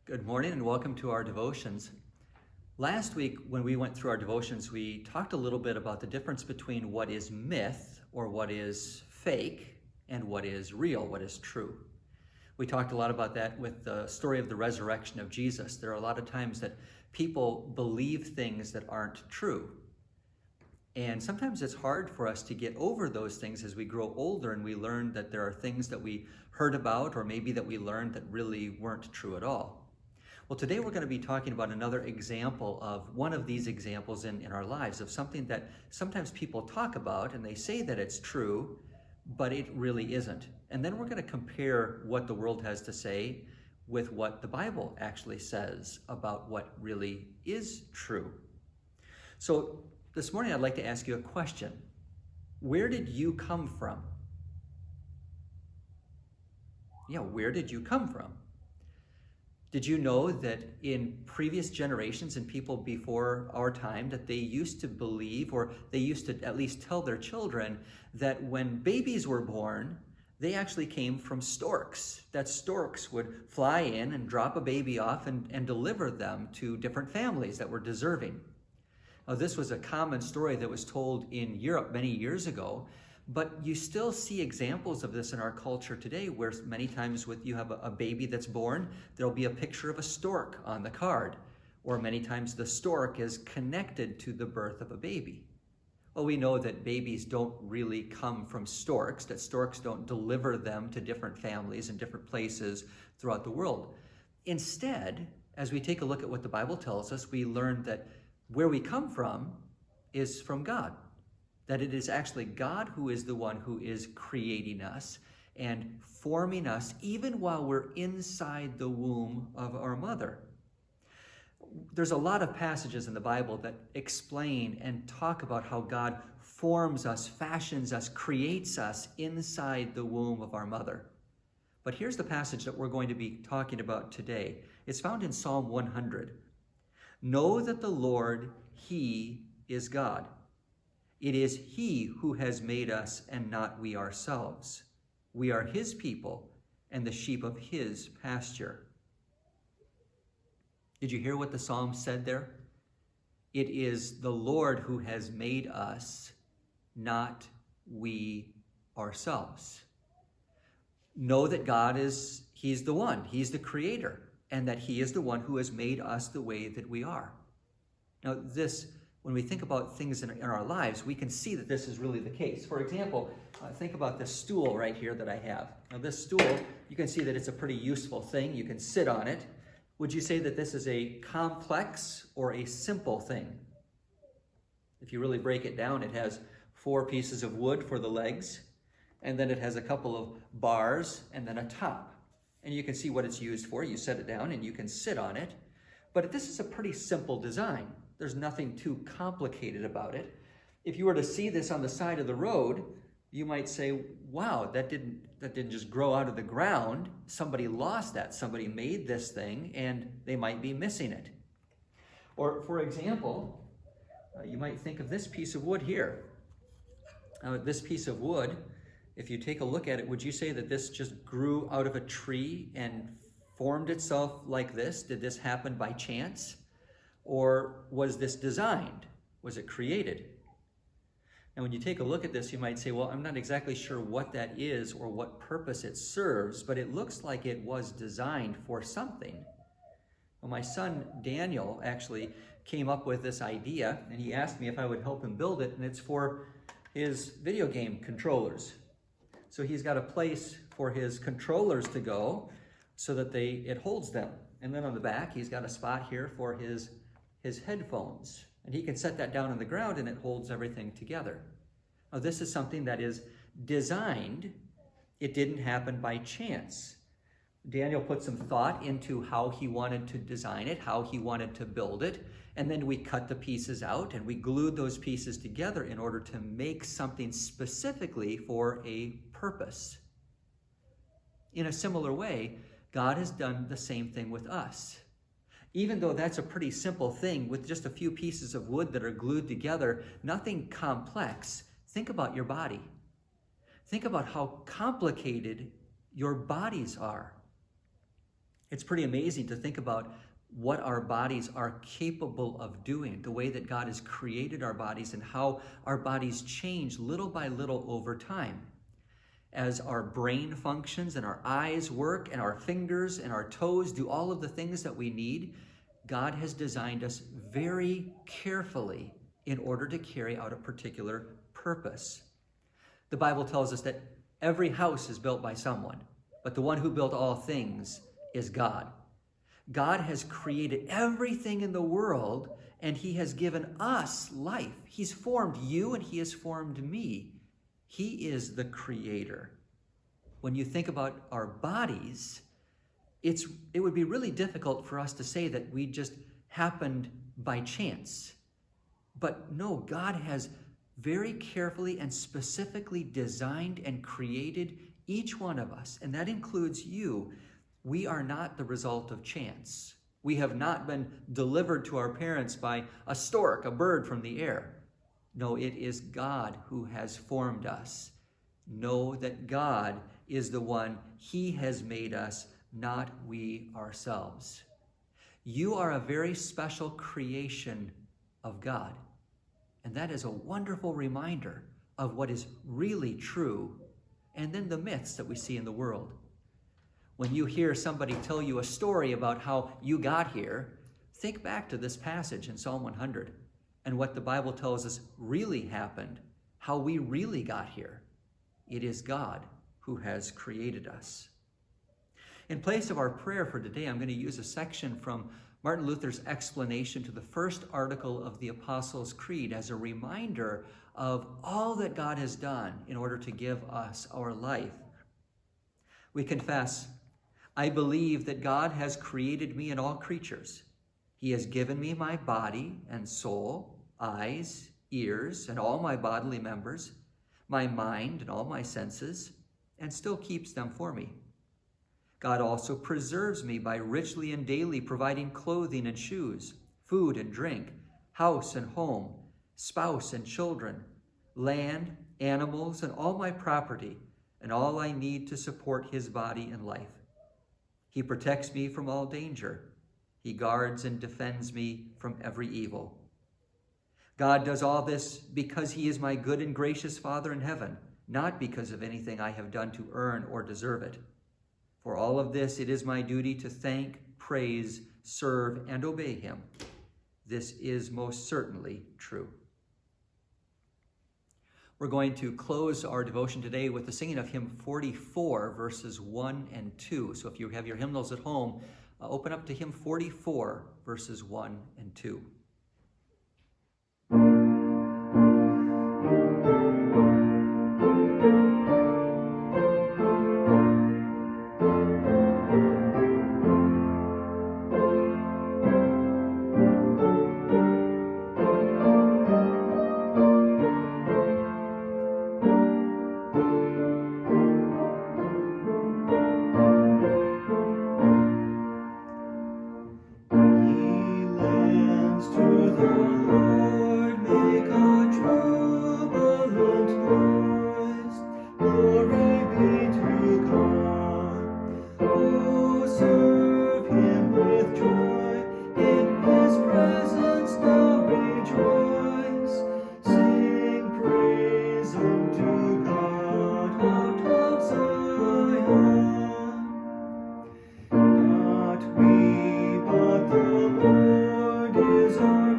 Good morning and welcome to our devotions. Last week when we went through our devotions, we talked a little bit about the difference between what is myth or what is fake and what is real, what is true. We talked a lot about that with the story of the resurrection of Jesus. There are a lot of times that people believe things that aren't true. And sometimes it's hard for us to get over those things as we grow older and we learn that there are things that we heard about or maybe that we learned that really weren't true at all. Well, today we're going to be talking about another example of one of these examples in our lives of something that sometimes people talk about and they say that it's true, but it really isn't. And then we're going to compare what the world has to say with what the Bible actually says about what really is true. So this morning I'd like to ask you a question. Where did you come from? Yeah, where did you come from? Did you know that in previous generations and people before our time that they used to believe, or they used to at least tell their children, that when babies were born, they actually came from storks, that storks would fly in and drop a baby off and deliver them to different families that were deserving. Now, this was a common story that was told in Europe many years ago, but you still see examples of this in our culture today where many times you have a baby that's born, there'll be a picture of a stork on the card, or many times the stork is connected to the birth of a baby. Well, we know that babies don't really come from storks, that storks don't deliver them to different families and different places throughout the world. Instead, as we take a look at what the Bible tells us, we learn that where we come from is from God. That it is actually God who is the one who is creating us and forming us even while we're inside the womb of our mother. There's a lot of passages in the Bible that explain and talk about how God forms us, fashions us, creates us inside the womb of our mother. But here's the passage that we're going to be talking about today. It's found in Psalm 100. Know that the Lord, He is God. It is He who has made us and not we ourselves. We are His people and the sheep of His pasture. Did you hear what the psalm said there? It is the Lord who has made us, not we ourselves. Know that God He's the one, He's the creator, and that He is the one who has made us the way that we are. Now when we think about things in our lives, we can see that this is really the case. For example, think about this stool right here that I have. Now this stool, you can see that it's a pretty useful thing. You can sit on it. Would you say that this is a complex or a simple thing? If you really break it down, it has 4 pieces of wood for the legs, and then it has a couple of bars and then a top. And you can see what it's used for. You set it down and you can sit on it. But this is a pretty simple design. There's nothing too complicated about it. If you were to see this on the side of the road, you might say, wow, that didn't just grow out of the ground. Somebody lost that. Somebody made this thing and they might be missing it. Or for example, you might think of this piece of wood here. This piece of wood, if you take a look at it, would you say that this just grew out of a tree and formed itself like this? Did this happen by chance? Or was this designed? Was it created? And when you take a look at this, you might say, well, I'm not exactly sure what that is or what purpose it serves, but it looks like it was designed for something. Well, my son, Daniel, actually came up with this idea, and he asked me if I would help him build it, and it's for his video game controllers. So he's got a place for his controllers to go so that it holds them. And then on the back, he's got a spot here for his headphones. And he can set that down on the ground and it holds everything together. Now, this is something that is designed. It didn't happen by chance. Daniel put some thought into how he wanted to design it, how he wanted to build it, and then we cut the pieces out and we glued those pieces together in order to make something specifically for a purpose. In a similar way, God has done the same thing with us. Even though that's a pretty simple thing with just a few pieces of wood that are glued together, nothing complex, think about your body. Think about how complicated your bodies are. It's pretty amazing to think about what our bodies are capable of doing, the way that God has created our bodies and how our bodies change little by little over time. As our brain functions and our eyes work and our fingers and our toes do all of the things that we need, God has designed us very carefully in order to carry out a particular purpose. The Bible tells us that every house is built by someone, but the one who built all things is God. God has created everything in the world, and he has given us life. He's formed you and he has formed me. He is the creator. When you think about our bodies, it would be really difficult for us to say that we just happened by chance. But no, God has very carefully and specifically designed and created each one of us, and that includes you. We are not the result of chance. We have not been delivered to our parents by a stork, a bird from the air. No, it is God who has formed us. Know that God is the one. He has made us, not we ourselves. You are a very special creation of God. And that is a wonderful reminder of what is really true, and then the myths that we see in the world. When you hear somebody tell you a story about how you got here, think back to this passage in Psalm 100 and what the Bible tells us really happened, how we really got here. It is God who has created us. In place of our prayer for today, I'm going to use a section from Martin Luther's explanation to the first article of the Apostles' Creed as a reminder of all that God has done in order to give us our life. We confess, I believe that God has created me and all creatures. He has given me my body and soul, eyes, ears, and all my bodily members, my mind and all my senses, and still keeps them for me. God also preserves me by richly and daily providing clothing and shoes, food and drink, house and home, spouse and children, land, animals, and all my property, and all I need to support his body and life. He protects me from all danger. He guards and defends me from every evil. God does all this because he is my good and gracious Father in heaven, not because of anything I have done to earn or deserve it. For all of this, it is my duty to thank, praise, serve, and obey him. This is most certainly true. We're going to close our devotion today with the singing of hymn 44, verses 1 and 2. So if you have your hymnals at home, open up to hymn 44, verses 1 and 2. Not we, but the Lord is our